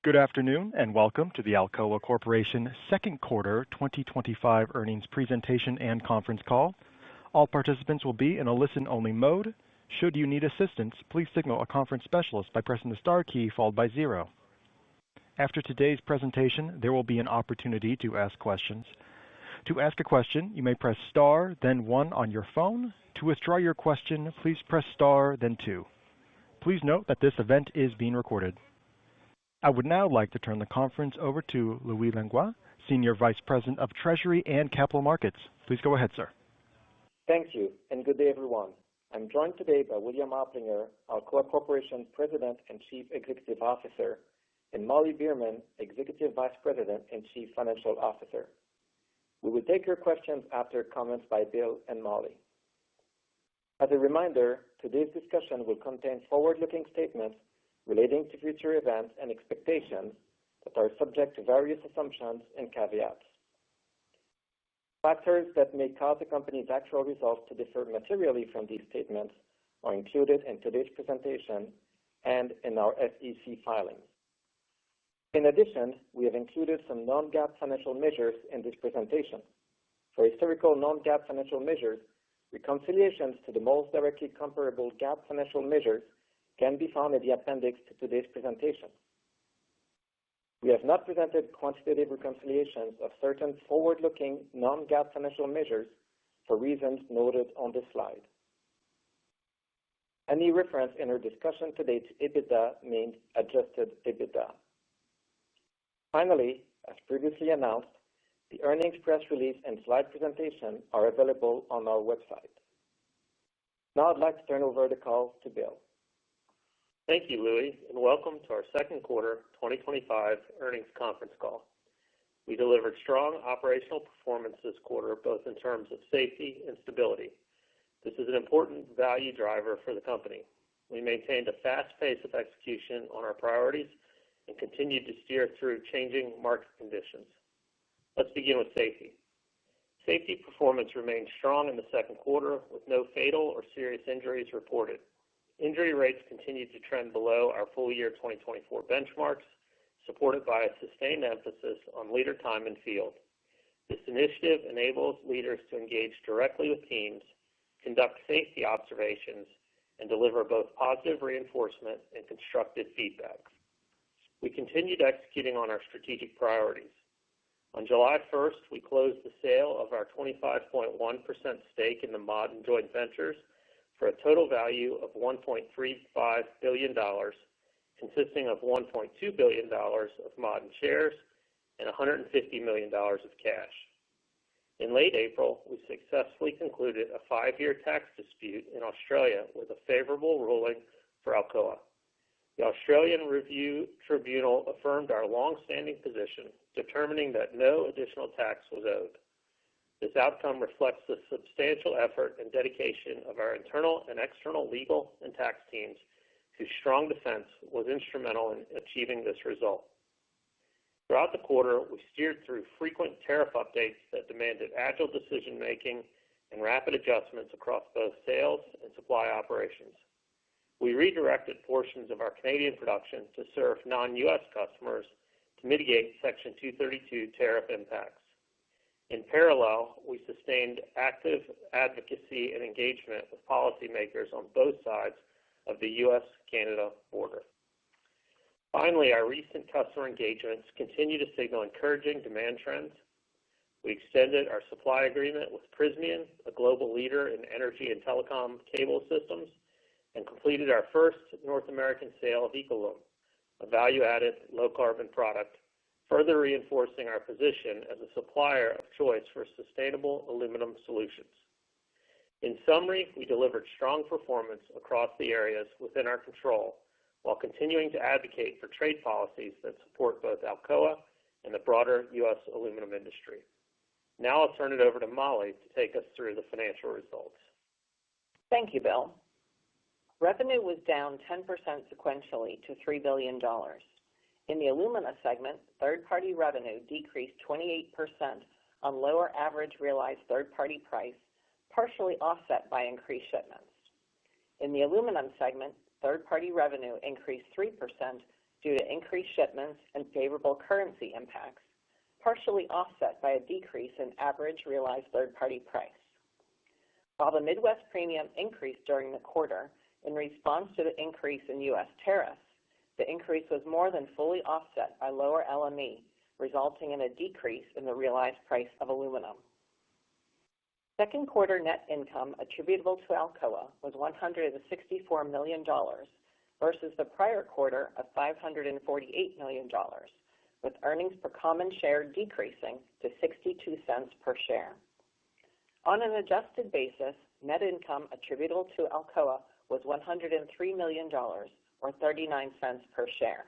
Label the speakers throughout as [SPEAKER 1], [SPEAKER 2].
[SPEAKER 1] Good afternoon, and welcome to the Alcoa Corporation second quarter 2025 earnings presentation and conference call. All participants will be in a listen-only mode. Should you need assistance, please signal a conference specialist by pressing the star key followed by 0. After today's presentation, there will be an opportunity to ask questions. To ask a question, you may press star, then 1 on your phone. To withdraw your question, please press star, then 2. Please note that this event is being recorded. I would now like to turn the conference over to Louis Langlois, Senior Vice President of Treasury and Capital Markets. Please go ahead, sir.
[SPEAKER 2] Thank you, and good day, everyone. I'm joined today by William Oplinger, Alcoa Corporation President and Chief Executive Officer, and Molly Beerman, Executive Vice President and Chief Financial Officer. We will take your questions after comments by Bill and Molly. As a reminder, today's discussion will contain forward-looking statements relating to future events and expectations that are subject to various assumptions and caveats. Factors that may cause the company's actual results to differ materially from these statements are included in today's presentation and in our SEC filings. In addition, we have included some non-GAAP financial measures in this presentation. For historical non-GAAP financial measures, reconciliations to the most directly comparable GAAP financial measures can be found in the appendix to today's presentation. We have not presented quantitative reconciliations of certain forward-looking non-GAAP financial measures for reasons noted on this slide. Any reference in our discussion today to EBITDA means adjusted EBITDA. Finally, as previously announced, the earnings press release and slide presentation are available on our website. Now I'd like to turn over the call to Bill.
[SPEAKER 3] Thank you, Louis, and welcome to our second quarter 2025 earnings conference call. We delivered strong operational performance this quarter, both in terms of safety and stability. This is an important value driver for the company. We maintained a fast pace of execution on our priorities and continued to steer through changing market conditions. Let's begin with safety. Safety performance remained strong in the second quarter, with no fatal or serious injuries reported. Injury rates continued to trend below our full year 2024 benchmarks, supported by a sustained emphasis on leader time in field. This initiative enables leaders to engage directly with teams, conduct safety observations, and deliver both positive reinforcement and constructive feedback. We continued executing on our strategic priorities. On July 1st, we closed the sale of our 25.1% stake in the Ma'aden joint ventures for a total value of $1.35 billion, consisting of $1.2 billion of Ma'aden shares and $150 million of cash. In late April, we successfully concluded a 5-year tax dispute in Australia with a favorable ruling for Alcoa. The Australian Review Tribunal affirmed our long-standing position, determining that no additional tax was owed. This outcome reflects the substantial effort and dedication of our internal and external legal and tax teams, whose strong defense was instrumental in achieving this result. Throughout the quarter, we steered through frequent tariff updates that demanded agile decision-making and rapid adjustments across both sales and supply operations. We redirected portions of our Canadian production to serve non-U.S. customers to mitigate Section 232 tariff impacts. In parallel, we sustained active advocacy and engagement with policymakers on both sides of the U.S.-Canada border. Finally, our recent customer engagements continue to signal encouraging demand trends. We extended our supply agreement with Prysmian, a global leader in energy and telecom cable systems, and completed our first North American sale of Ecolum, a value-added low-carbon product, further reinforcing our position as a supplier of choice for sustainable aluminum solutions. In summary, we delivered strong performance across the areas within our control, while continuing to advocate for trade policies that support both Alcoa and the broader U.S. aluminum industry. Now I'll turn it over to Molly to take us through the financial results.
[SPEAKER 4] Thank you, Bill. Revenue was down 10% sequentially to $3 billion. In the Alumina segment, third-party revenue decreased 28% on lower average realized third-party price, partially offset by increased shipments. In the Aluminum segment, third-party revenue increased 3% due to increased shipments and favorable currency impacts, partially offset by a decrease in average realized third-party price. While the Midwest premium increased during the quarter in response to the increase in U.S. tariffs, the increase was more than fully offset by lower LME, resulting in a decrease in the realized price of aluminum. Second quarter net income attributable to Alcoa was $164 million versus the prior quarter of $548 million, with earnings per common share decreasing to 62 cents per share. On an adjusted basis, net income attributable to Alcoa was $103 million, or 39 cents per share.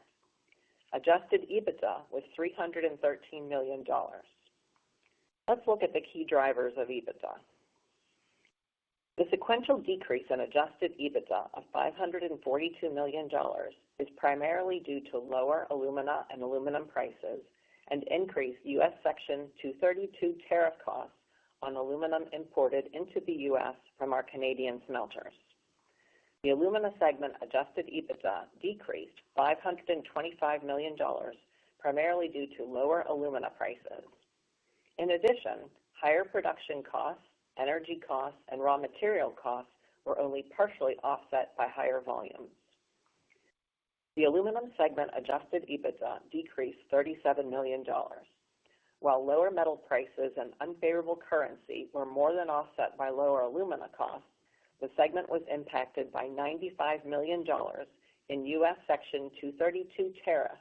[SPEAKER 4] Adjusted EBITDA was $313 million. Let's look at the key drivers of EBITDA. The sequential decrease in adjusted EBITDA of $542 million is primarily due to lower alumina and aluminum prices and increased U.S. Section 232 tariff costs on aluminum imported into the U.S. from our Canadian smelters. The Alumina segment adjusted EBITDA decreased $525 million, primarily due to lower alumina prices. In addition, higher production costs, energy costs, and raw material costs were only partially offset by higher volumes. The Aluminum segment adjusted EBITDA decreased $37 million. While lower metal prices and unfavorable currency were more than offset by lower alumina costs, the segment was impacted by $95 million in U.S. Section 232 tariff,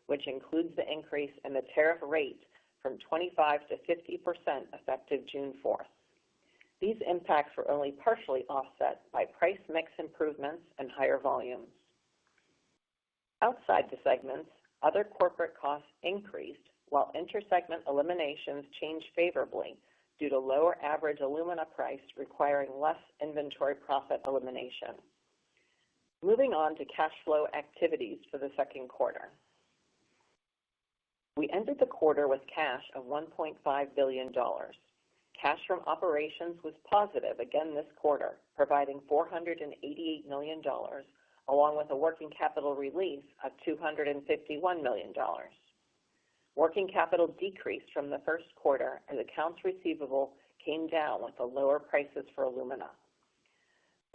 [SPEAKER 4] which includes the increase in the tariff rate from 25 to 50% effective June 4th. These impacts were only partially offset by price mix improvements and higher volumes. Outside the segments, other corporate costs increased, while intersegment eliminations changed favorably due to lower average alumina price requiring less inventory profit elimination. Moving on to cash flow activities for the second quarter. We ended the quarter with cash of $1.5 billion. Cash from operations was positive again this quarter, providing $488 million, along with a working capital release of $251 million. Working capital decreased from the first quarter as accounts receivable came down with the lower prices for alumina.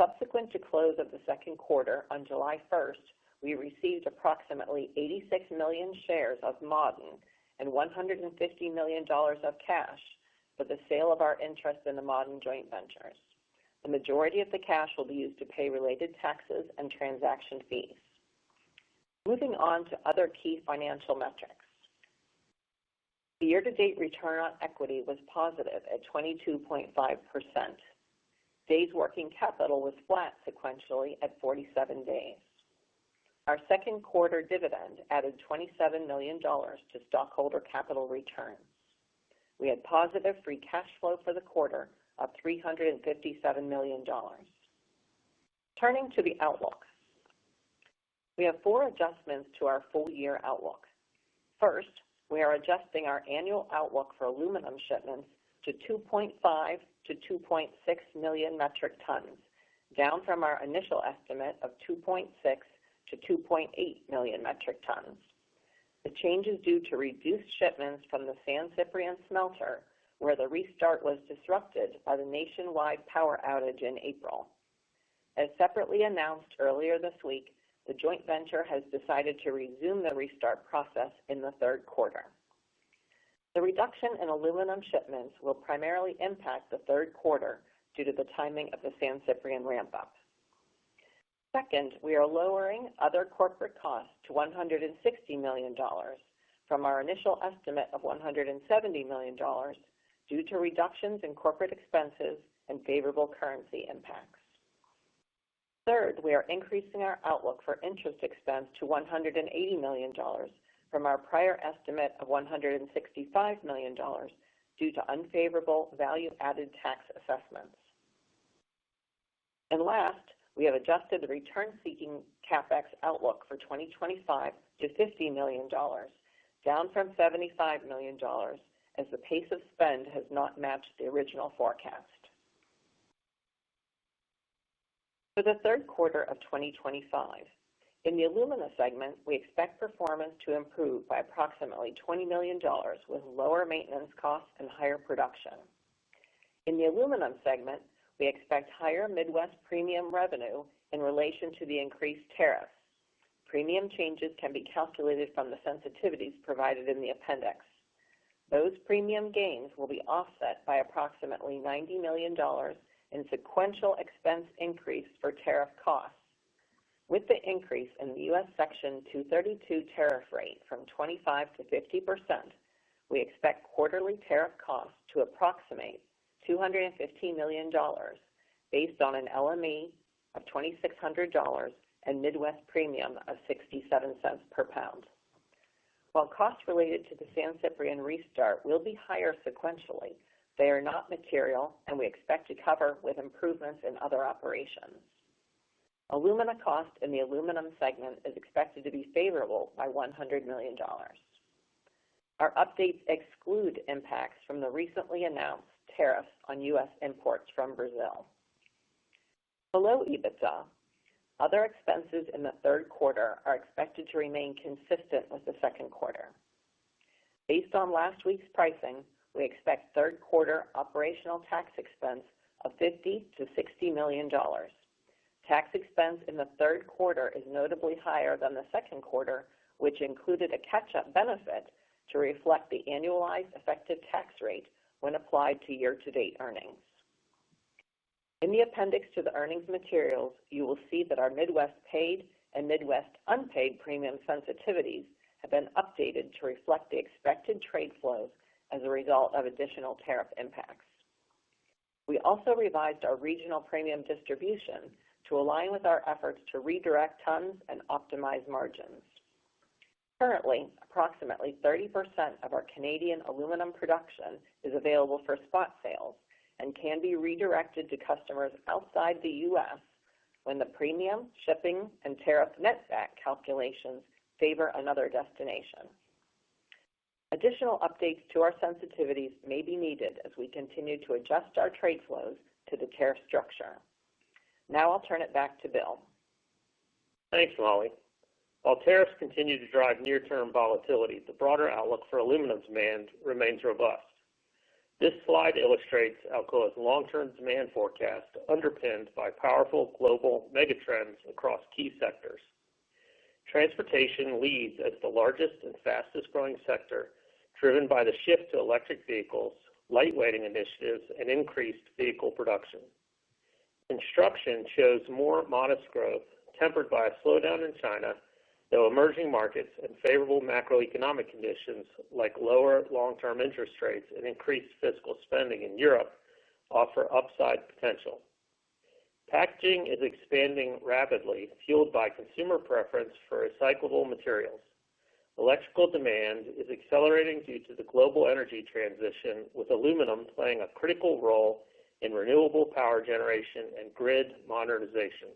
[SPEAKER 4] Subsequent to close of the second quarter on July 1st, we received approximately 86 million shares of Ma'aden and $150 million of cash for the sale of our interest in the Ma'aden joint ventures. The majority of the cash will be used to pay related taxes and transaction fees. Moving on to other key financial metrics. The year-to-date return on equity was positive at 22.5%. Days working capital was flat sequentially at 47 days. Our second quarter dividend added $27 million to stockholder capital returns. We had positive free cash flow for the quarter of $357 million. Turning to the outlook. We have 4 adjustments to our full-year outlook. First, we are adjusting our annual outlook for aluminum shipments to 2.5 to 2.6 million metric tons, down from our initial estimate of 2.6 to 2.8 million metric tons. The change is due to reduced shipments from the San Ciprián smelter, where the restart was disrupted by the nationwide power outage in April. As separately announced earlier this week, the joint venture has decided to resume the restart process in the third quarter. The reduction in aluminum shipments will primarily impact the third quarter due to the timing of the San Ciprián ramp-up. Second, we are lowering other corporate costs to $160 million from our initial estimate of $170 million due to reductions in corporate expenses and favorable currency impacts. Third, we are increasing our outlook for interest expense to $180 million from our prior estimate of $165 million due to unfavorable value-added tax assessments. And last, we have adjusted the return-seeking CapEx outlook for 2025 to $50 million, down from $75 million, as the pace of spend has not matched the original forecast. For the third quarter of 2025, In the Alumina segment, we expect performance to improve by approximately $20 million with lower maintenance costs and higher production. In the Aluminum segment, we expect higher Midwest premium revenue in relation to the increased tariffs. Premium changes can be calculated from the sensitivities provided in the appendix. Those premium gains will be offset by approximately $90 million in sequential expense increase for tariff costs. With the increase in the U.S. Section 232 tariff rate from 25 to 50%, we expect quarterly tariff costs to approximate $215 million based on an LME of $2,600 and Midwest premium of 67 cents per pound. While costs related to the San Ciprián restart will be higher sequentially, they are not material and we expect to cover with improvements in other operations. Alumina cost in the Aluminum segment is expected to be favorable by $100 million. Our updates exclude impacts from the recently announced tariffs on U.S. imports from Brazil. Below EBITDA, other expenses in the third quarter are expected to remain consistent with the second quarter. Based on last week's pricing, we expect third quarter operational tax expense of $50 to $60 million. Tax expense in the third quarter is notably higher than the second quarter, which included a catch-up benefit to reflect the annualized effective tax rate when applied to year-to-date earnings. In the appendix to the earnings materials, you will see that our Midwest paid and Midwest unpaid premium sensitivities have been updated to reflect the expected trade flows as a result of additional tariff impacts. We also revised our regional premium distribution to align with our efforts to redirect tons and optimize margins. Currently, approximately 30% of our Canadian aluminum production is available for spot sales and can be redirected to customers outside the U.S. when the premium, shipping, and tariff netback calculations favor another destination. Additional updates to our sensitivities may be needed as we continue to adjust our trade flows to the tariff structure. Now I'll turn it back to Bill.
[SPEAKER 3] Thanks, Molly. While tariffs continue to drive near-term volatility, the broader outlook for aluminum demand remains robust. This slide illustrates Alcoa's long-term demand forecast underpinned by powerful global megatrends across key sectors. Transportation leads as the largest and fastest-growing sector, driven by the shift to electric vehicles, lightweighting initiatives, and increased vehicle production. Construction shows more modest growth, tempered by a slowdown in China, though emerging markets and favorable macroeconomic conditions like lower long-term interest rates and increased fiscal spending in Europe offer upside potential. Packaging is expanding rapidly, fueled by consumer preference for recyclable materials. Electrical demand is accelerating due to the global energy transition, with aluminum playing a critical role in renewable power generation and grid modernization.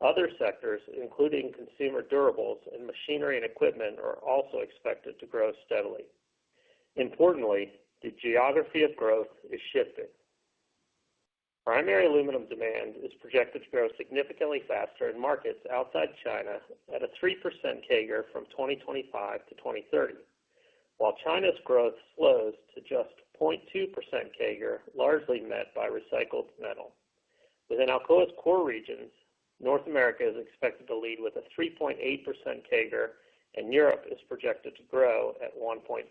[SPEAKER 3] Other sectors, including consumer durables and machinery and equipment, are also expected to grow steadily. Importantly, the geography of growth is shifting. Primary aluminum demand is projected to grow significantly faster in markets outside China at a 3% CAGR from 2025 to 2030, while China's growth slows to just 0.2% CAGR, largely met by recycled metal. Within Alcoa's core regions, North America is expected to lead with a 3.8% CAGR, and Europe is projected to grow at 1.5%.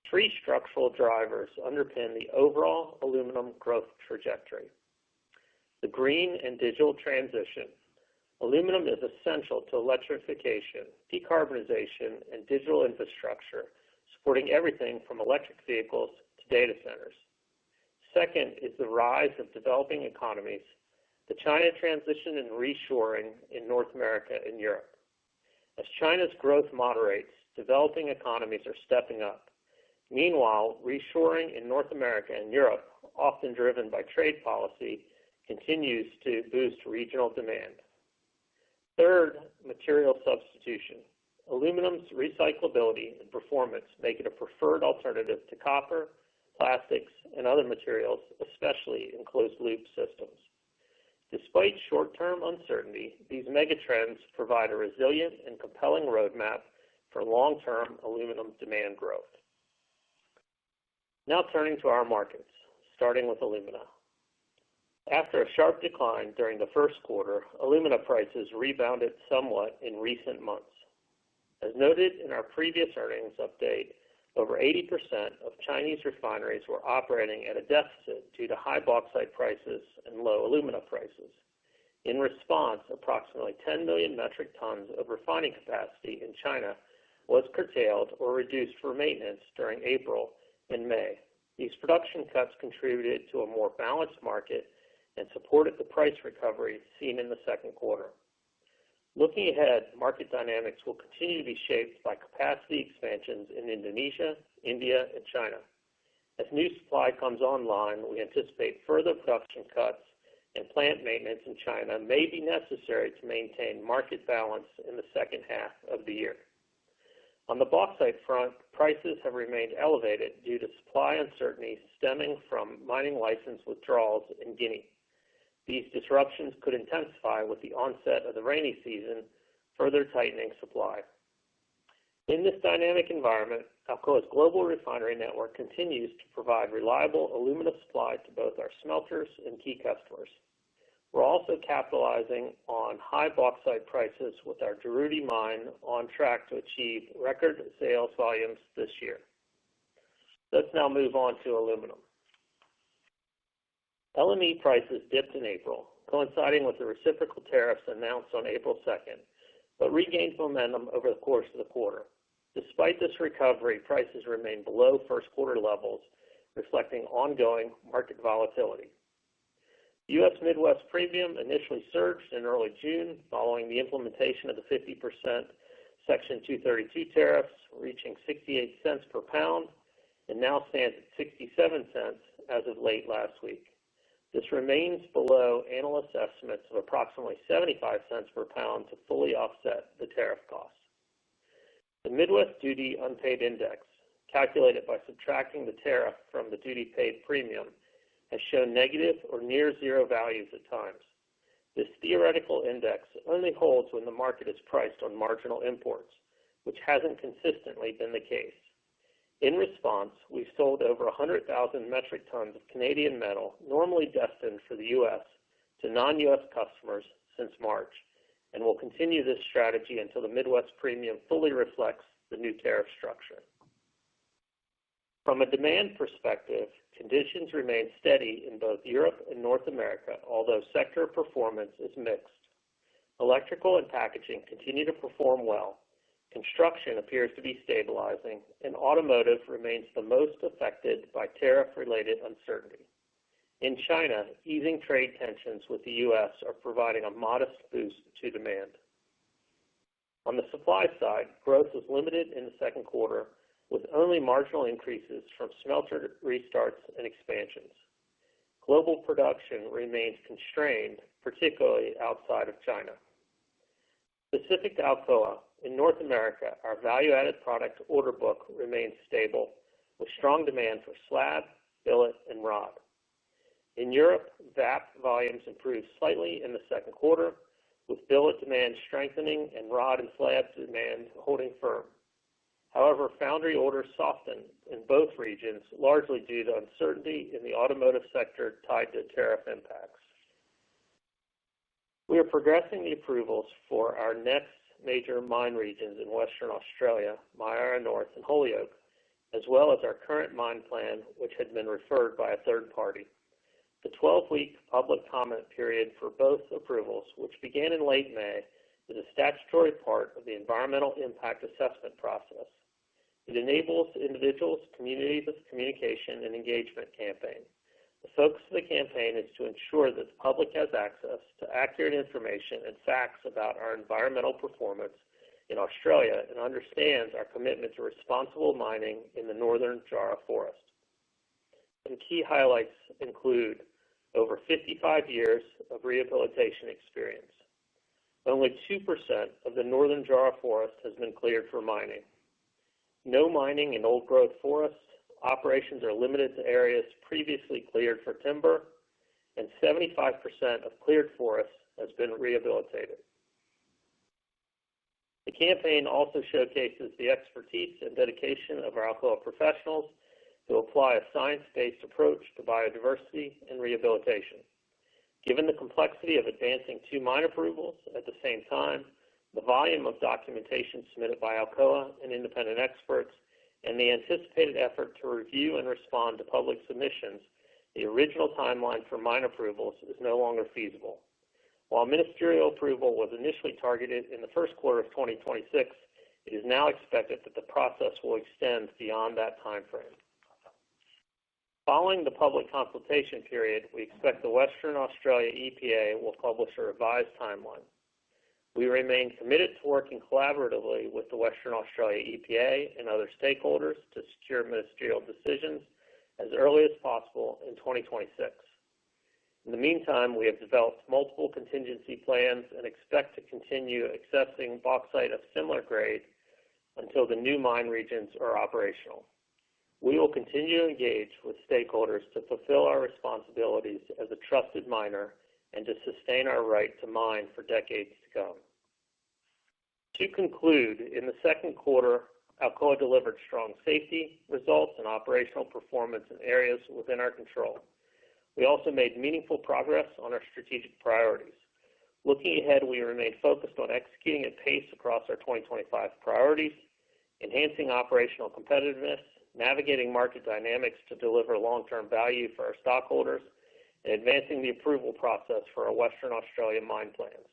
[SPEAKER 3] Three structural drivers underpin the overall aluminum growth trajectory. The green and digital transition. Aluminum is essential to electrification, decarbonization, and digital infrastructure, supporting everything from electric vehicles to data centers. Second is the rise of developing economies, the China transition and reshoring in North America and Europe. As China's growth moderates, developing economies are stepping up. Meanwhile, reshoring in North America and Europe, often driven by trade policy, continues to boost regional demand. Third, material substitution. Aluminum's recyclability and performance make it a preferred alternative to copper, plastics, and other materials, especially in closed-loop systems. Despite short-term uncertainty, these megatrends provide a resilient and compelling roadmap for long-term aluminum demand growth. Now turning to our markets, starting with alumina. After a sharp decline during the first quarter, alumina prices rebounded somewhat in recent months. As noted in our previous earnings update, over 80% of Chinese refineries were operating at a deficit due to high bauxite prices and low alumina prices. In response, approximately 10 million metric tons of refining capacity in China was curtailed or reduced for maintenance during April and May. These production cuts contributed to a more balanced market and supported the price recovery seen in the second quarter. Looking ahead, market dynamics will continue to be shaped by capacity expansions in Indonesia, India, and China. As new supply comes online, we anticipate further production cuts and plant maintenance in China may be necessary to maintain market balance in the second half of the year. On the bauxite front, prices have remained elevated due to supply uncertainty stemming from mining license withdrawals in Guinea. These disruptions could intensify with the onset of the rainy season, further tightening supply. In this dynamic environment, Alcoa's global refinery network continues to provide reliable alumina supply to both our smelters and key customers. We're also capitalizing on high bauxite prices with our Juruti mine on track to achieve record sales volumes this year. Let's now move on to aluminum. LME prices dipped in April, coinciding with the reciprocal tariffs announced on April 2nd, but regained momentum over the course of the quarter. Despite this recovery, prices remain below first quarter levels, reflecting ongoing market volatility. U.S. Midwest premium initially surged in early June following the implementation of the 50% Section 232 tariffs, reaching 68 cents per pound, and now stands at 67 cents as of late last week. This remains below analyst estimates of approximately 75 cents per pound to fully offset the tariff costs. The Midwest Duty Unpaid Index, calculated by subtracting the tariff from the duty paid premium, has shown negative or near zero values at times. This theoretical index only holds when the market is priced on marginal imports, which hasn't consistently been the case. In response, we've sold over 100,000 metric tons of Canadian metal, normally destined for the U.S., to non-U.S. customers since March, and will continue this strategy until the Midwest premium fully reflects the new tariff structure. From a demand perspective, conditions remain steady in both Europe and North America, although sector performance is mixed. Electrical and packaging continue to perform well. Construction appears to be stabilizing, and automotive remains the most affected by tariff-related uncertainty. In China, easing trade tensions with the U.S. are providing a modest boost to demand. On the supply side, growth was limited in the second quarter, with only marginal increases from smelter restarts and expansions. Global production remains constrained, particularly outside of China. Specific to Alcoa, in North America, our value-added product order book remains stable, with strong demand for slab, billet, and rod. In Europe, VAP volumes improved slightly in the second quarter, with billet demand strengthening and rod and slab demand holding firm. However, foundry orders softened in both regions, largely due to uncertainty in the automotive sector tied to tariff impacts. We are progressing the approvals for our next major mine regions in Western Australia, Myara North and Holyoake, as well as our current mine plan, which had been referred by a third party. The 12-week public comment period for both approvals, which began in late May, is a statutory part of the environmental impact assessment process. It enables individuals, communities of communication and engagement campaign. The focus of the campaign is to ensure that the public has access to accurate information and facts about our environmental performance in Australia and understands our commitment to responsible mining in the northern Jarrah Forest. Some key highlights include over 55 years of rehabilitation experience. Only 2% of the northern Jarrah Forest has been cleared for mining. No mining in old-growth forests. Operations are limited to areas previously cleared for timber, and 75% of cleared forests has been rehabilitated. The campaign also showcases the expertise and dedication of our Alcoa professionals who apply a science-based approach to biodiversity and rehabilitation. Given the complexity of advancing 2 mine approvals at the same time, the volume of documentation submitted by Alcoa and independent experts, and the anticipated effort to review and respond to public submissions, the original timeline for mine approvals is no longer feasible. While ministerial approval was initially targeted in the first quarter of 2026, it is now expected that the process will extend beyond that timeframe. Following the public consultation period, we expect the Western Australia EPA will publish a revised timeline. We remain committed to working collaboratively with the Western Australia EPA and other stakeholders to secure ministerial decisions as early as possible in 2026. In the meantime, we have developed multiple contingency plans and expect to continue accessing bauxite of similar grade until the new mine regions are operational. We will continue to engage with stakeholders to fulfill our responsibilities as a trusted miner and to sustain our right to mine for decades to come. To conclude, in the second quarter, Alcoa delivered strong safety results and operational performance in areas within our control. We also made meaningful progress on our strategic priorities. Looking ahead, we remain focused on executing at pace across our 2025 priorities, enhancing operational competitiveness, navigating market dynamics to deliver long-term value for our stockholders, and advancing the approval process for our Western Australia mine plans.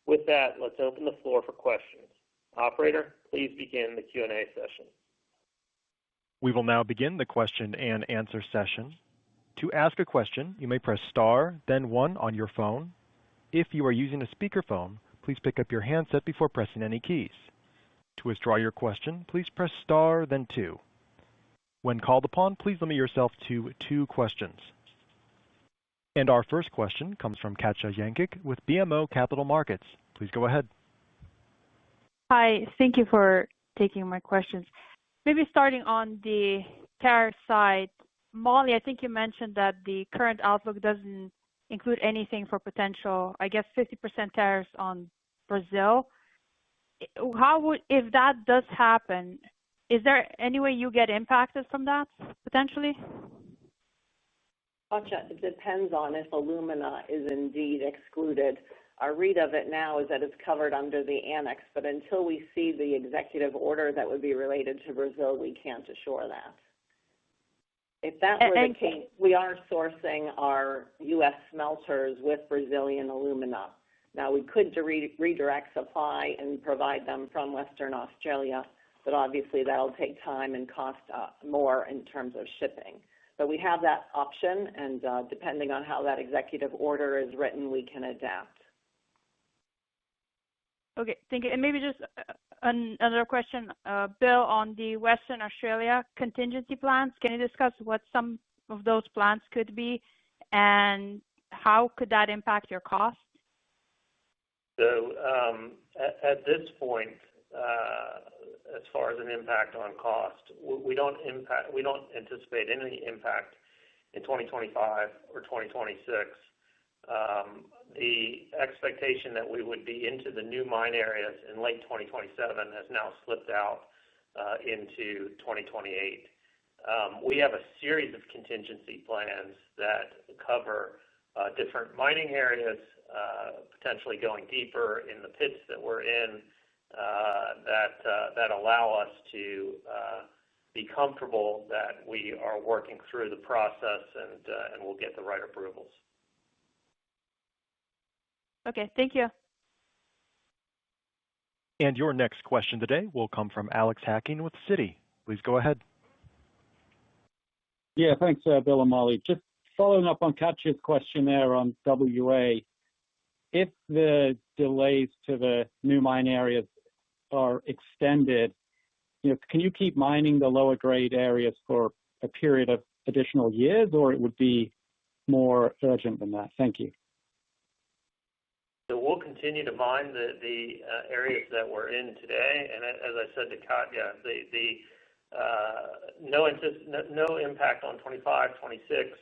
[SPEAKER 3] With that, let's open the floor for questions. Operator, please begin the Q&A session.
[SPEAKER 1] We will now begin the question and answer session. To ask a question, you may press star, then 1 on your phone. If you are using a speakerphone, please pick up your handset before pressing any keys. To withdraw your question, please press star, then 2. When called upon, please limit yourself to 2 questions. And our first question comes from Katja Jancic with BMO Capital Markets. Please go ahead.
[SPEAKER 5] Hi, thank you for taking my questions. Maybe starting on the tariff side, Molly, I think you mentioned that the current outlook doesn't include anything for potential, I guess, 50% tariffs on Brazil. If that does happen, is there any way you get impacted from that, potentially?
[SPEAKER 4] Katja, it depends on if alumina is indeed excluded. Our read of it now is that it's covered under the annex, but until we see the executive order that would be related to Brazil, we can't assure that. If that were the case, we are sourcing our U.S. smelters with Brazilian alumina. Now, we could redirect supply and provide them from Western Australia, but obviously that'll take time and cost more in terms of shipping. But we have that option, and depending on how that executive order is written, we can adapt.
[SPEAKER 5] Okay, thank you. And maybe just another question, Bill, on the Western Australia contingency plans. Can you discuss what some of those plans could be, and how could that impact your costs?
[SPEAKER 3] So at this point, as far as an impact on cost, we don't anticipate any impact in 2025 or 2026. The expectation that we would be into the new mine areas in late 2027 has now slipped out into 2028. We have a series of contingency plans that cover different mining areas, potentially going deeper in the pits that we're in, that allow us to be comfortable that we are working through the process and we'll get the right approvals.
[SPEAKER 5] Okay, thank you.
[SPEAKER 1] And your next question today will come from Alex Hacking with Citi. Please go ahead.
[SPEAKER 6] Yeah, thanks, Bill and Molly. Just following up on Katja's question there on WA, if the delays to the new mine areas are extended, can you keep mining the lower grade areas for a period of additional years, or it would be more urgent than that? Thank you.
[SPEAKER 3] So we'll continue to mine the areas that we're in today, and as I said to Katja, no impact on 25, 26.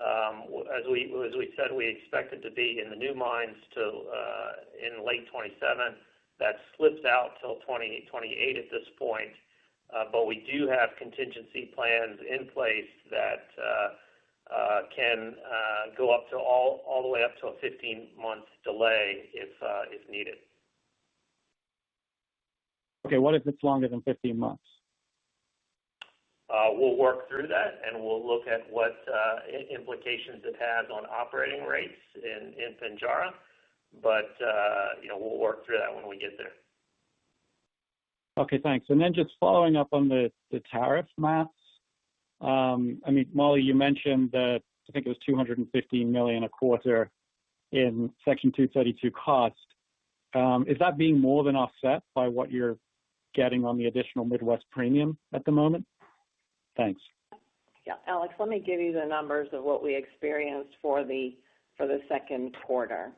[SPEAKER 3] As we said, we expected to be in the new mines in late 27. That slips out till 2028 at this point, but we do have contingency plans in place that can go up to all the way up to a 15-month delay if needed.
[SPEAKER 6] Okay, what if it's longer than 15 months?
[SPEAKER 3] We'll work through that, and we'll look at what implications it has on operating rates in Pinjarra. But we'll work through that when we get there.
[SPEAKER 6] Okay, thanks. And then just following up on the tariff maths. Molly, you mentioned that I think it was $215 million a quarter in Section 232 cost. Is that being more than offset by what you're getting on the additional Midwest premium at the moment? Thanks.
[SPEAKER 4] Yeah, Alex, let me give you the numbers of what we experienced for the second quarter.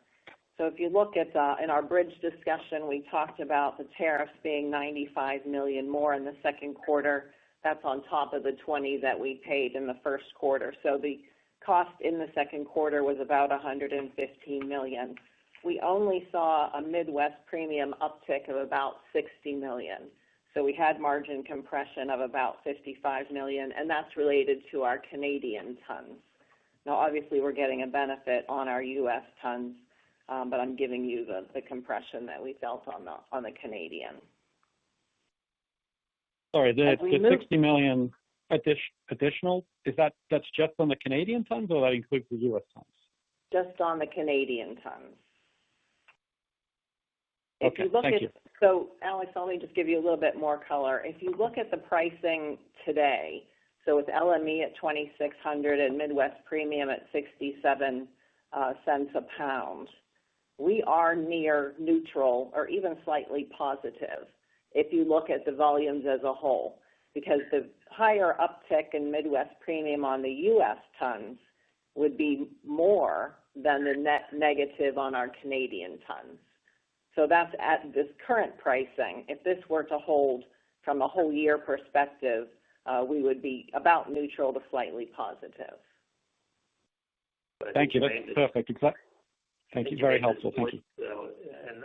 [SPEAKER 4] So if you look at in our bridge discussion, we talked about the tariffs being $95 million more in the second quarter. That's on top of the $20 that we paid in the first quarter. So the cost in the second quarter was about $115 million. We only saw a Midwest premium uptick of about $60 million. So we had margin compression of about $55 million, and that's related to our Canadian tons. Now, obviously, we're getting a benefit on our U.S. tons, but I'm giving you the compression that we felt on the Canadian.
[SPEAKER 6] Sorry, the $60 million additional, that's just on the Canadian tons, or that includes the U.S. tons?
[SPEAKER 4] Just on the Canadian tons.
[SPEAKER 6] Okay, thank you.
[SPEAKER 4] So, Alex, let me just give you a little bit more color. If you look at the pricing today, so with LME at $2,600 and Midwest premium at 67 cents a pound, we are near neutral or even slightly positive if you look at the volumes as a whole, because the higher uptick in Midwest premium on the U.S. tons would be more than the net negative on our Canadian tons. So that's at this current pricing. If this were to hold from a whole year perspective, we would be about neutral to slightly positive.
[SPEAKER 6] Thank you. That's perfect. Thank you. Very helpful. Thank you.
[SPEAKER 3] And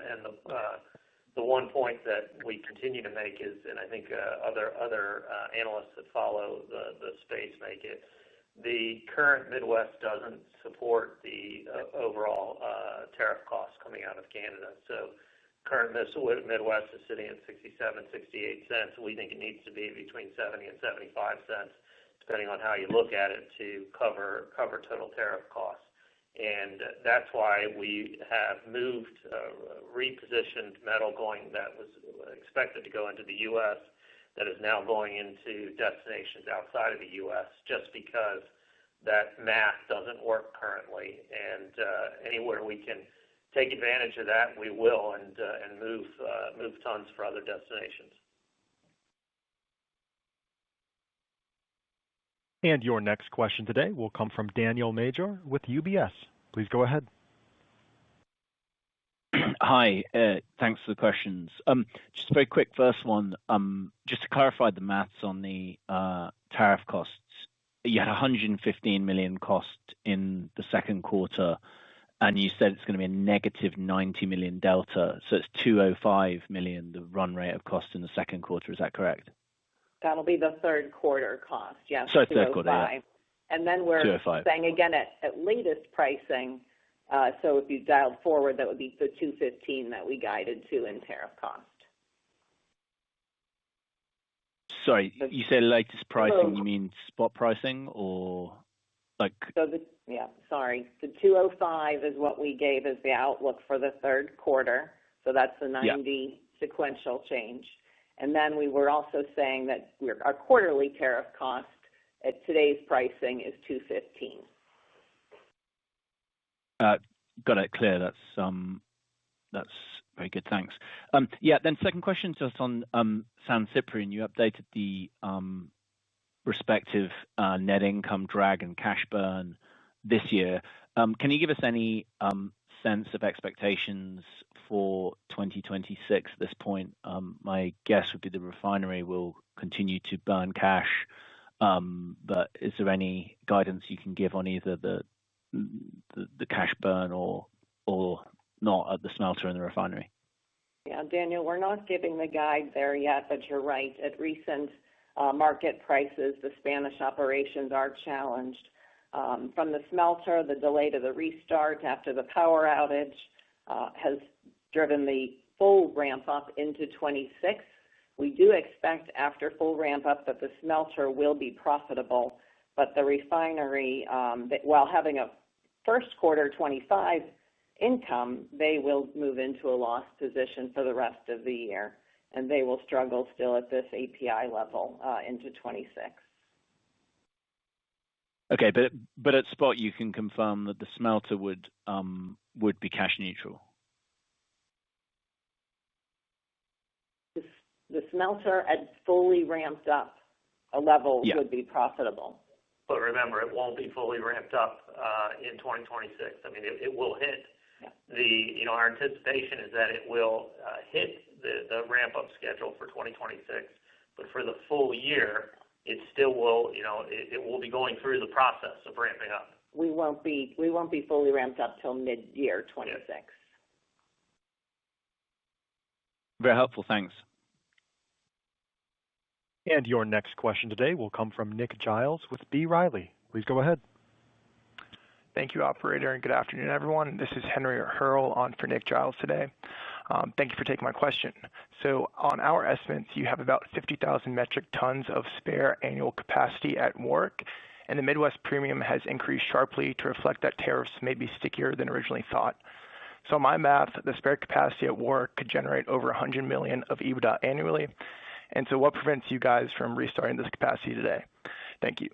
[SPEAKER 3] the one point that we continue to make is, and I think other analysts that follow the space make it, the current Midwest doesn't support the overall tariff costs coming out of Canada. So current Midwest is sitting at 67, 68 cents. We think it needs to be between 70 and 75 cents, depending on how you look at it, to cover total tariff costs. And that's why we have moved, repositioned metal that was expected to go into the U.S. that is now going into destinations outside of the U.S. just because that math doesn't work currently. And anywhere we can take advantage of that, we will, and move tons for other destinations.
[SPEAKER 1] And your next question today will come from Daniel Major with UBS. Please go ahead.
[SPEAKER 7] Hi, thanks for the questions. Just a very quick first one. Just to clarify the maths on the tariff costs, you had $115 million cost in the second quarter, and you said it's going to be a negative $90 million delta. So it's $205 million, the run rate of cost in the second quarter. Is that correct?
[SPEAKER 4] That'll be the third quarter cost, yes.
[SPEAKER 7] So third quarter, yeah.
[SPEAKER 4] And then we're
[SPEAKER 7] 205.
[SPEAKER 4] saying again at latest pricing, so if you dialed forward, that would be the 215 that we guided to in tariff cost.
[SPEAKER 7] Sorry, you say latest pricing, you mean spot pricing or like?
[SPEAKER 4] So the 205 is what we gave as the outlook for the third quarter. So that's the 90 sequential change. And then we were also saying that our quarterly tariff cost at today's pricing is 215.
[SPEAKER 7] Got it clear. That's very good. Thanks. Then second question just on San Ciprián. You updated the respective net income drag and cash burn this year. Can you give us any sense of expectations for 2026 at this point? My guess would be the refinery will continue to burn cash, But is there any guidance you can give on either the cash burn or not at the smelter and the refinery?
[SPEAKER 4] Yeah, Daniel, we're not giving the guide there yet, but you're right. At recent market prices, the Spanish operations are challenged. From the smelter, the delay to the restart after the power outage has driven the full ramp up into 26. We do expect after full ramp up that the smelter will be profitable, but the refinery, while having a first quarter 25 income, they will move into a loss position for the rest of the year, and they will struggle still at this API level into 26.
[SPEAKER 7] Okay, but at spot you can confirm that the smelter would be cash neutral.
[SPEAKER 4] The smelter at fully ramped up a level would be profitable.
[SPEAKER 3] But remember, it won't be fully ramped up in 2026. I mean, it will hit. Yeah. Our anticipation is that it will hit the ramp-up schedule for 2026, but for the full year, it still will, it will be going through the process of ramping up.
[SPEAKER 4] We won't be fully ramped up till mid-year 26. Yeah.
[SPEAKER 7] Very helpful, thanks.
[SPEAKER 1] And your next question today will come from Nick Giles with B. Riley. Please go ahead.
[SPEAKER 8] Thank you, operator, and good afternoon, everyone. This is Henry Hurl on for Nick Giles today. Thank you for taking my question. So on our estimates, you have about 50,000 metric tons of spare annual capacity at Warwick, and the Midwest premium has increased sharply to reflect that tariffs may be stickier than originally thought. So my math, the spare capacity at Warwick could generate over $100 million of EBITDA annually. And so what prevents you guys from restarting this capacity today? Thank you.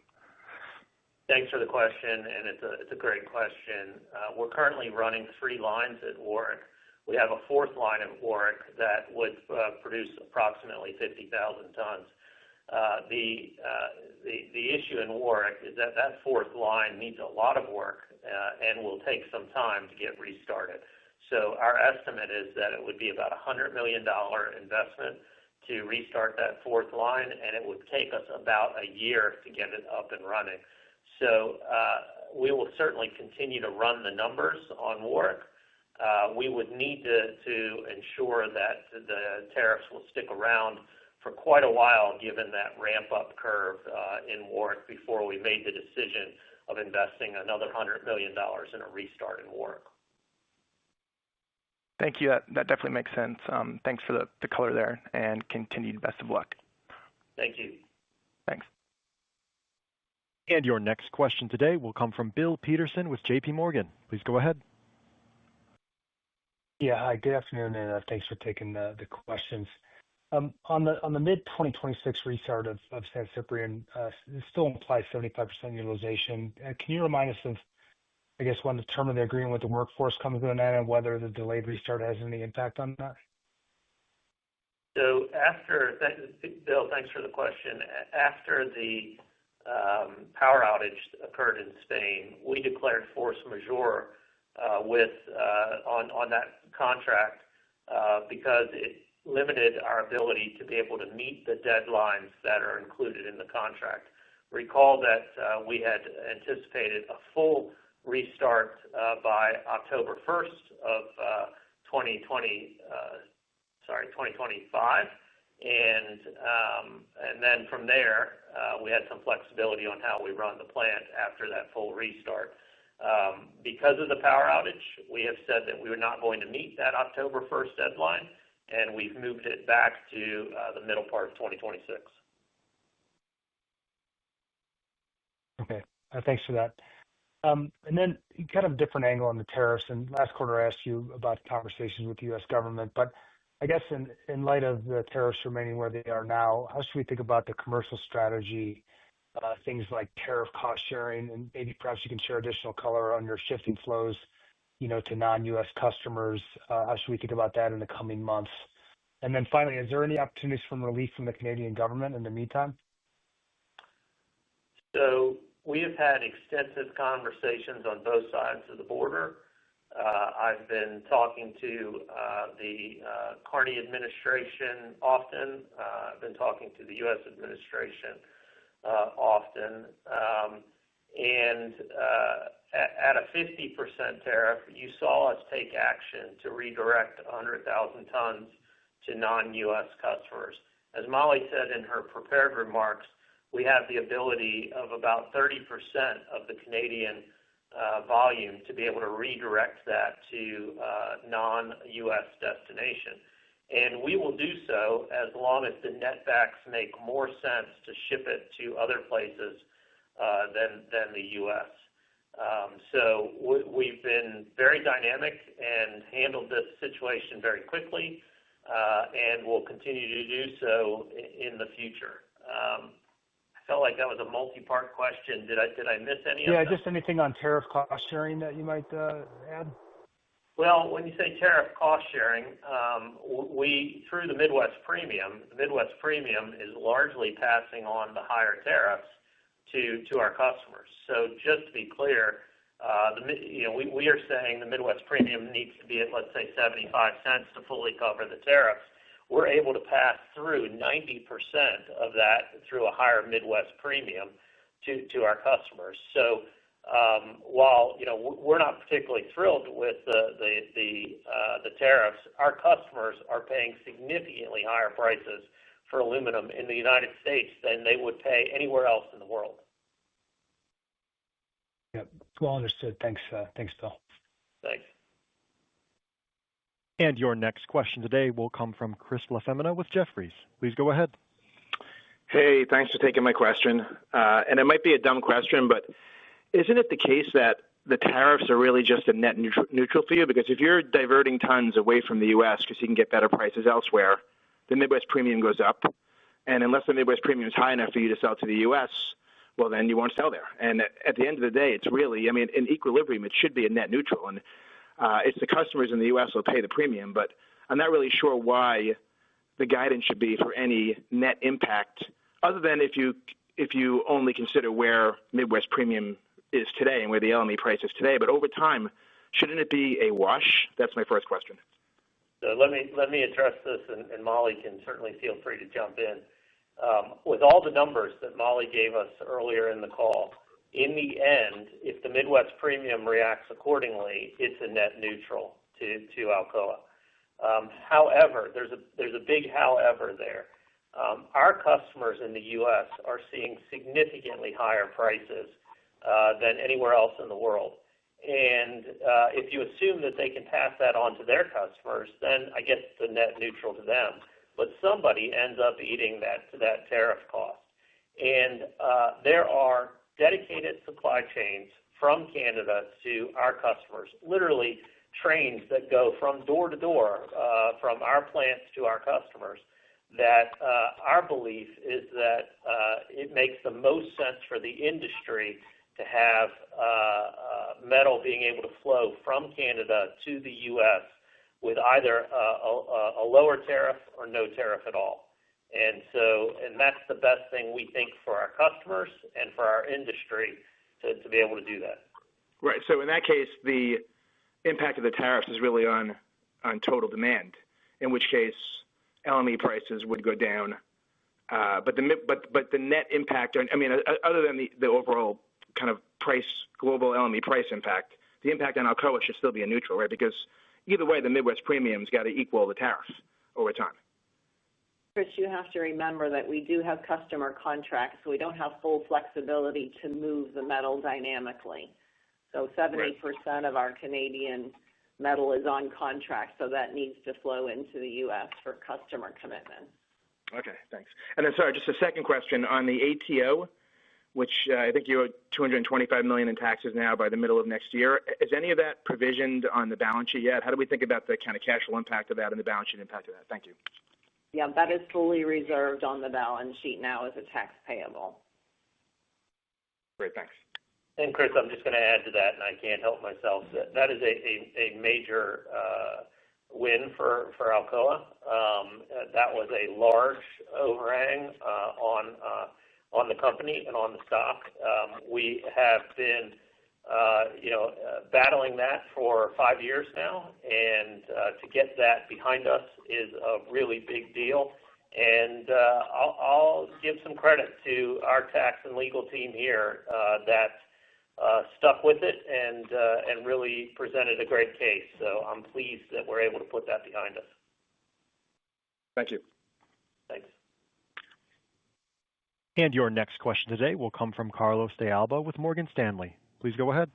[SPEAKER 3] Thanks for the question, and it's a great question. We're currently running 3 lines at Warwick. We have a 4th line at Warwick that would produce approximately 50,000 tons. The issue in Warwick is that 4th line needs a lot of work and will take some time to get restarted. So our estimate is that it would be about $100 million investment to restart that 4th line, and it would take us about a year to get it up and running. So we will certainly continue to run the numbers on Warwick. We would need to ensure that the tariffs will stick around for quite a while, given that ramp-up curve in Warwick, before we made the decision of investing another $100 million in a restart in Warwick.
[SPEAKER 8] Thank you. That definitely makes sense. Thanks for the color there, and continued best of luck.
[SPEAKER 3] Thank you.
[SPEAKER 8] Thanks.
[SPEAKER 1] And your next question today will come from Bill Peterson with J.P. Morgan. Please go ahead.
[SPEAKER 9] Yeah, hi, good afternoon, and thanks for taking the questions. On the mid-2026 restart of San Ciprián, it still implies 75% utilization. Can you remind us of, I guess, when the term of the agreement with the workforce comes to an end, and whether the delayed restart has any impact on that?
[SPEAKER 3] So Bill, thanks for the question. After the power outage occurred in Spain, we declared force majeure on that contract because it limited our ability to be able to meet the deadlines that are included in the contract. Recall that we had anticipated a full restart by October 1st of 2025, and then from there we had some flexibility on how we run the plant after that full restart. Because of the power outage, we have said that we were not going to meet that October 1st deadline, and we've moved it back to the middle part of 2026.
[SPEAKER 9] Okay, thanks for that. And then kind of a different angle on the tariffs. And last quarter I asked you about conversations with the U.S. government, but I guess in light of the tariffs remaining where they are now, how should we think about the commercial strategy, things like tariff cost sharing, and maybe perhaps you can share additional color on your shifting flows, to non-U.S. customers? How should we think about that in the coming months? And then finally, is there any opportunities for relief from the Canadian government in the meantime?
[SPEAKER 3] So we have had extensive conversations on both sides of the border. I've been talking to the Carney administration often. I've been talking to the U.S. administration often. And at a 50% tariff, you saw us take action to redirect 100,000 tons to non-U.S. customers. As Molly said in her prepared remarks, we have the ability of about 30% of the Canadian volume to be able to redirect that to non-U.S. destination. And we will do so as long as the netbacks make more sense to ship it to other places than the U.S. So we've been very dynamic and handled this situation very quickly, and will continue to do so in the future. I felt like that was a multi-part question. Did I miss any of that?
[SPEAKER 9] Yeah, just anything on tariff cost sharing that you might add?
[SPEAKER 3] Well, when you say tariff cost sharing, we, through the Midwest Premium is largely passing on the higher tariffs to our customers. So just to be clear, we are saying the Midwest Premium needs to be at, let's say, 75 cents to fully cover the tariffs. We're able to pass through 90% of that through a higher Midwest Premium to our customers. So while we're not particularly thrilled with the tariffs, our customers are paying significantly higher prices for aluminum in the United States than they would pay anywhere else in the world.
[SPEAKER 9] Yep, well understood. Thanks, Bill.
[SPEAKER 3] Thanks.
[SPEAKER 1] And your next question today will come from Chris LaFemina with Jefferies. Please go ahead.
[SPEAKER 10] Hey, thanks for taking my question. And it might be a dumb question, but isn't it the case that the tariffs are really just a net neutral for you? Because if you're diverting tons away from the U.S. because you can get better prices elsewhere, the Midwest Premium goes up. And unless the Midwest Premium is high enough for you to sell to the U.S., well, then you won't sell there. And at the end of the day, it's really, in equilibrium, it should be a net neutral. And it's the customers in the U.S. will pay the premium, but I'm not really sure why the guidance should be for any net impact, other than if you only consider where Midwest Premium is today and where the LME price is today. But over time, shouldn't it be a wash? That's my first question.
[SPEAKER 3] So let me address this, and Molly can certainly feel free to jump in. With all the numbers that Molly gave us earlier in the call, in the end, if the Midwest Premium reacts accordingly, it's a net neutral to Alcoa. However, there's a big however there. Our customers in the U.S. are seeing significantly higher prices than anywhere else in the world. And if you assume that they can pass that on to their customers, then I guess it's a net neutral to them. But somebody ends up eating that tariff cost. And there are dedicated supply chains from Canada to our customers, literally trains that go from door to door from our plants to our customers, that our belief is that it makes the most sense for the industry to have metal being able to flow from Canada to the U.S. with either a lower tariff or no tariff at all. And that's the best thing we think for our customers and for our industry to be able to do that.
[SPEAKER 10] Right. So in that case, the impact of the tariffs is really on total demand, in which case LME prices would go down. But the net impact, other than the overall kind of global LME price impact, the impact on Alcoa should still be a neutral, right? Because either way, the Midwest Premium's got to equal the tariff over time.
[SPEAKER 4] Chris, you have to remember that we do have customer contracts, so we don't have full flexibility to move the metal dynamically. So 70% of our Canadian metal is on contract, so that needs to flow into the U.S. for customer commitments.
[SPEAKER 10] Okay, thanks. And then, sorry, just a second question on the ATO, which I think you owe $225 million in taxes now by the middle of next year. Is any of that provisioned on the balance sheet yet? How do we think about the kind of cash flow impact of that and the balance sheet impact of that? Thank you.
[SPEAKER 4] Yeah, that is fully reserved on the balance sheet now as a tax payable.
[SPEAKER 10] Great, thanks.
[SPEAKER 3] And Chris, I'm just going to add to that, and I can't help myself. That is a major win for Alcoa. That was a large overhang on the company and on the stock. We have been battling that for 5 years now, and to get that behind us is a really big deal. And I'll give some credit to our tax and legal team here that stuck with it and really presented a great case. So I'm pleased that we're able to put that behind us.
[SPEAKER 10] Thank you.
[SPEAKER 3] Thanks.
[SPEAKER 1] And your next question today will come from Carlos de Alba with Morgan Stanley. Please go ahead.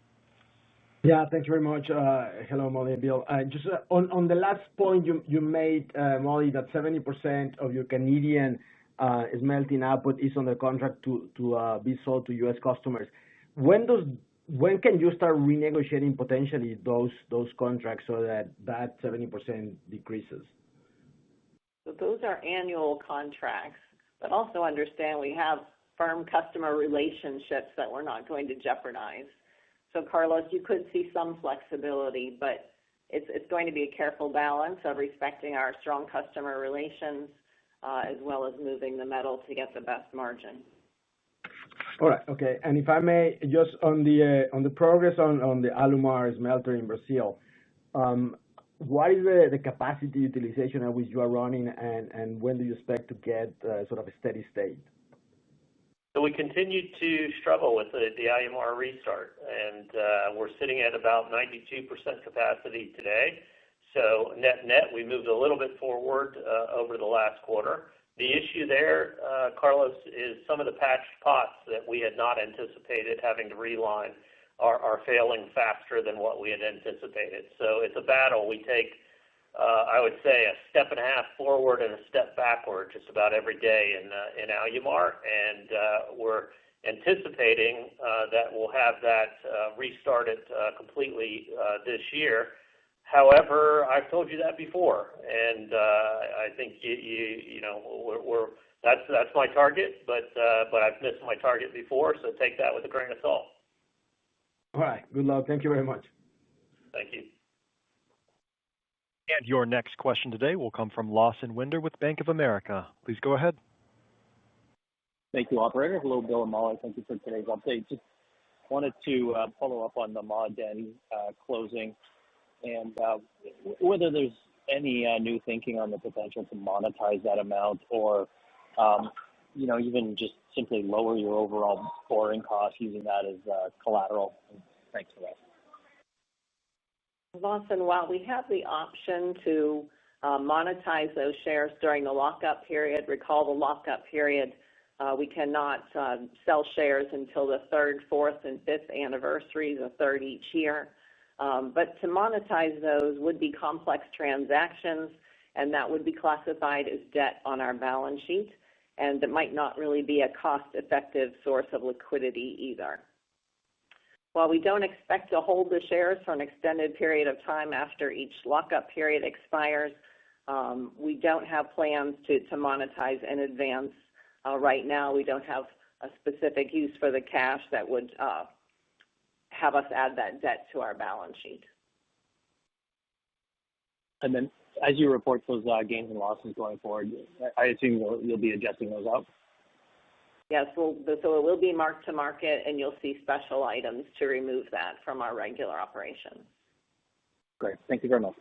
[SPEAKER 11] Yeah, thanks very much. Hello, Molly and Bill. Just on the last point you made, Molly, that 70% of your Canadian smelting output is under contract to be sold to U.S. customers. When can you start renegotiating potentially those contracts so that 70% decreases?
[SPEAKER 4] So those are annual contracts, but also understand we have firm customer relationships that we're not going to jeopardize. So, Carlos, you could see some flexibility, but it's going to be a careful balance of respecting our strong customer relations as well as moving the metal to get the best margin.
[SPEAKER 11] All right. Okay. And if I may, just on the progress on the Alumar smelter in Brazil, what is the capacity utilization at which you are running, and when do you expect to get sort of a steady state?
[SPEAKER 3] So we continue to struggle with the Alumar restart, and we're sitting at about 92% capacity today. So net, we moved a little bit forward over the last quarter. The issue there, Carlos, is some of the patched pots that we had not anticipated having to reline are failing faster than what we had anticipated. So it's a battle. We take, I would say, a step and a half forward and a step backward just about every day in Alumar, and we're anticipating that we'll have that restarted completely this year. However, I've told you that before, and I think that's my target, but I've missed my target before, so take that with a grain of salt.
[SPEAKER 11] All right. Good luck. Thank you very much.
[SPEAKER 3] Thank you.
[SPEAKER 1] And your next question today will come from Lawson Winder with Bank of America. Please go ahead.
[SPEAKER 12] Thank you, operator. Hello, Bill and Molly. Thank you for today's update. Just wanted to follow up on the Ma'aden closing and whether there's any new thinking on the potential to monetize that amount or, even just simply lower your overall borrowing costs using that as collateral. Thanks for that.
[SPEAKER 4] Lawson, while we have the option to monetize those shares during the lockup period, recall the lockup period, we cannot sell shares until the 3rd, 4th, and 5th anniversary, the 3rd each year. But to monetize those would be complex transactions, and that would be classified as debt on our balance sheet, and it might not really be a cost-effective source of liquidity either. While we don't expect to hold the shares for an extended period of time after each lockup period expires, we don't have plans to monetize in advance. Right now, we don't have a specific use for the cash that would have us add that debt to our balance sheet.
[SPEAKER 12] And then as you report those gains and losses going forward, I assume you'll be adjusting those out?
[SPEAKER 4] Yes, so it will be marked to market, and you'll see special items to remove that from our regular operations.
[SPEAKER 12] Great. Thank you very much.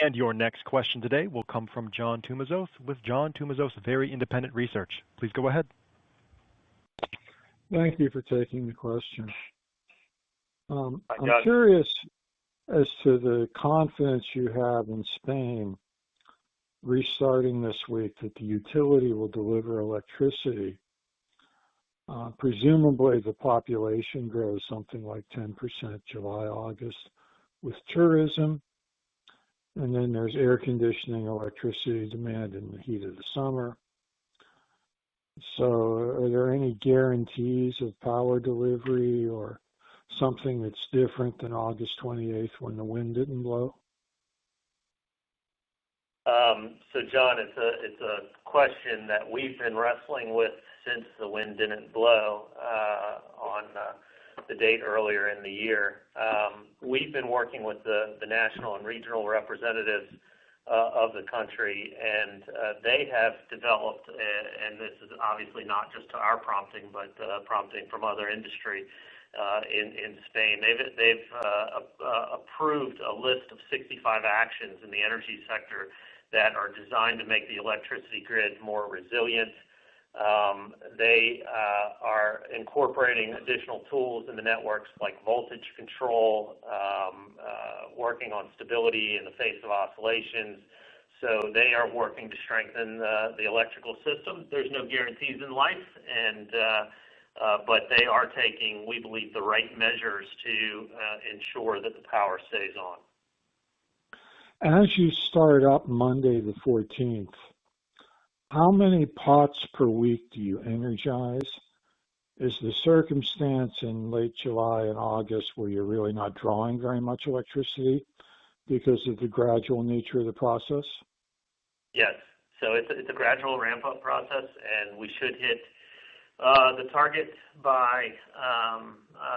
[SPEAKER 1] And your next question today will come from John Tumazos with John Tumazos Very Independent Research. Please go ahead.
[SPEAKER 13] Thank you for taking the question. I'm
[SPEAKER 3] John.
[SPEAKER 13] curious as to the confidence you have in Spain restarting this week that the utility will deliver electricity. Presumably the population grows something like 10% July, August with tourism, and then there's air conditioning, electricity demand in the heat of the summer. So are there any guarantees of power delivery or something that's different than August 28th when the wind didn't blow?
[SPEAKER 3] So, John, it's a question that we've been wrestling with since the wind didn't blow on the date earlier in the year. We've been working with the national and regional representatives of the country, and they have developed, and this is obviously not just to our prompting, but prompting from other industry in Spain. They've approved a list of 65 actions in the energy sector that are designed to make the electricity grid more resilient. They are incorporating additional tools in the networks like voltage control, working on stability in the face of oscillations. So they are working to strengthen the electrical system. There's no guarantees in life, but they are taking, we believe, the right measures to ensure that the power stays on.
[SPEAKER 13] As you start up Monday the 14th, how many pots per week do you energize? Is the circumstance in late July and August where you're really not drawing very much electricity because of the gradual nature of the process?
[SPEAKER 3] Yes. So it's a gradual ramp-up process, and we should hit the target by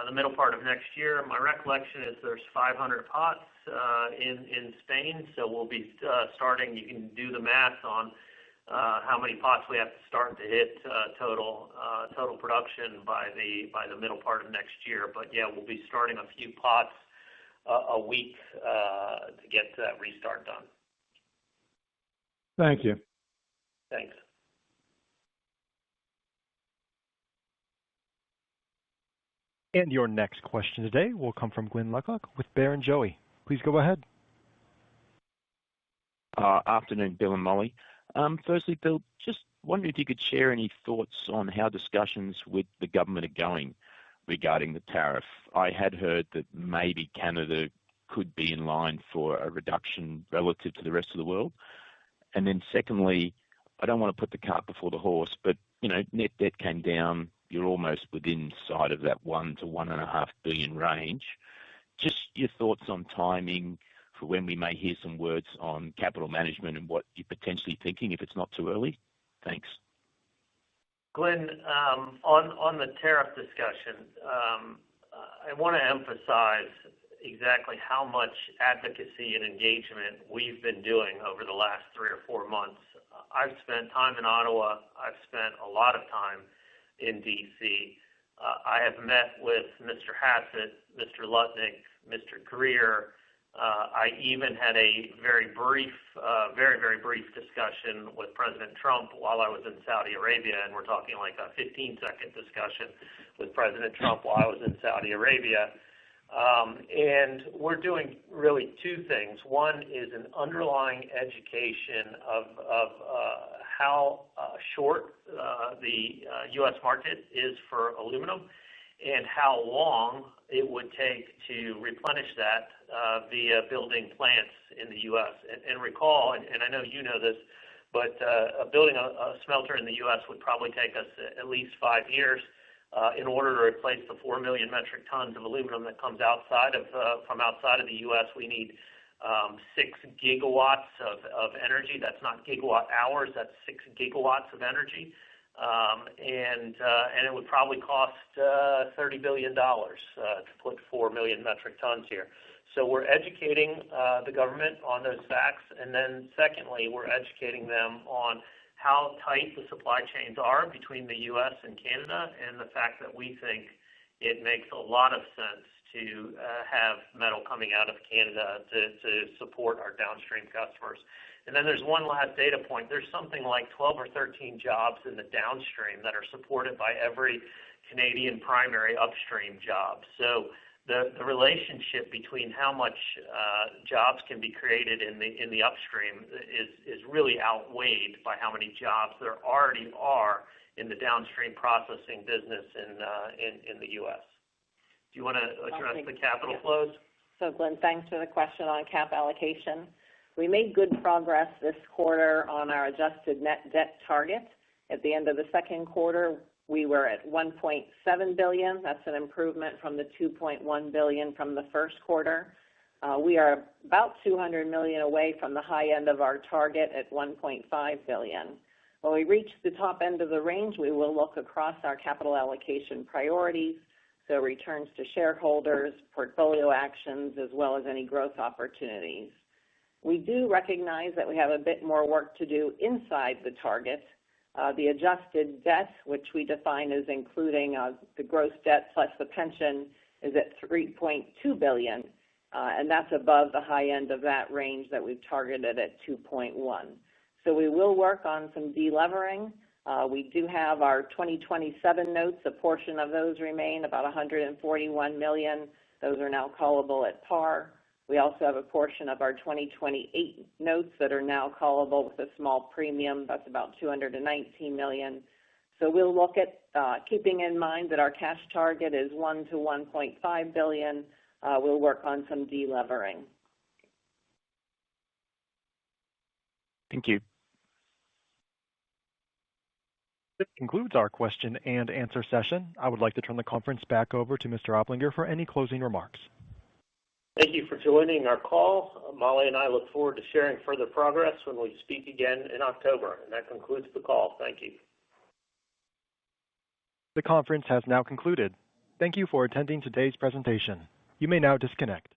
[SPEAKER 3] the middle part of next year. My recollection is there's 500 pots in Spain, so we'll be starting. You can do the math on how many pots we have to start to hit total production by the middle part of next year. But yeah, we'll be starting a few pots a week to get that restart done.
[SPEAKER 13] Thank you.
[SPEAKER 3] Thanks.
[SPEAKER 1] And your next question today will come from Glenn Luckock with Barrenjoey. Please go ahead.
[SPEAKER 14] Afternoon, Bill and Molly. Firstly, Bill, just wondering if you could share any thoughts on how discussions with the government are going regarding the tariff. I had heard that maybe Canada could be in line for a reduction relative to the rest of the world. And then secondly, I don't want to put the cart before the horse, but, net debt came down. You're almost within sight of that $1 to $1.5 billion range. Just your thoughts on timing for when we may hear some words on capital management and what you're potentially thinking if it's not too early? Thanks.
[SPEAKER 3] Glenn, on the tariff discussion, I want to emphasize exactly how much advocacy and engagement we've been doing over the last 3 or 4 months. I've spent time in Ottawa. I've spent a lot of time in D.C. I have met with Mr. Hassett, Mr. Lutnick, Mr. Greer. I even had a very brief discussion with President Trump while I was in Saudi Arabia, and we're talking like a 15-second discussion with President Trump while I was in Saudi Arabia. And we're doing really 2 things. One is an underlying education of how short the U.S. market is for aluminum and how long it would take to replenish that via building plants in the U.S. And recall, and I know you know this, but building a smelter in the U.S. would probably take us at least 5 years. In order to replace the 4 million metric tons of aluminum that comes from outside of the U.S., we need 6 gigawatts of energy. That's not gigawatt hours. That's 6 gigawatts of energy, and it would probably cost $30 billion to put 4 million metric tons here. So we're educating the government on those facts, and then secondly, we're educating them on how tight the supply chains are between the U.S. and Canada, and the fact that we think it makes a lot of sense to have metal coming out of Canada to support our downstream customers. And then there's one last data point. There's something like 12 or 13 jobs in the downstream that are supported by every Canadian primary upstream job. So the relationship between how much jobs can be created in the upstream is really outweighed by how many jobs there already are in the downstream processing business in the U.S. Do you want to address the capital flows?
[SPEAKER 4] So, Glenn, thanks for the question on cap allocation. We made good progress this quarter on our adjusted net debt target. At the end of the second quarter, we were at $1.7 billion. That's an improvement from the $2.1 billion from the first quarter. We are about $200 million away from the high end of our target at $1.5 billion. When we reach the top end of the range, we will look across our capital allocation priorities, so returns to shareholders, portfolio actions, as well as any growth opportunities. We do recognize that we have a bit more work to do inside the target. The adjusted debt, which we define as including the gross debt plus the pension, is at $3.2 billion. and that's above the high end of that range that we've targeted at 2.1. So we will work on some delevering. We do have our 2027 notes. A portion of those remain, about $141 million. Those are now callable at par. We also have a portion of our 2028 notes that are now callable with a small premium. That's about $219 million. So we'll look at keeping in mind that our cash target is $1 to $1.5 billion. We'll work on some delevering.
[SPEAKER 14] Thank you.
[SPEAKER 1] This concludes our question and answer session. I would like to turn the conference back over to Mr. Oplinger for any closing remarks.
[SPEAKER 3] Thank you for joining our call. Molly and I look forward to sharing further progress when we speak again in October. And that concludes the call. Thank you.
[SPEAKER 1] The conference has now concluded. Thank you for attending today's presentation. You may now disconnect.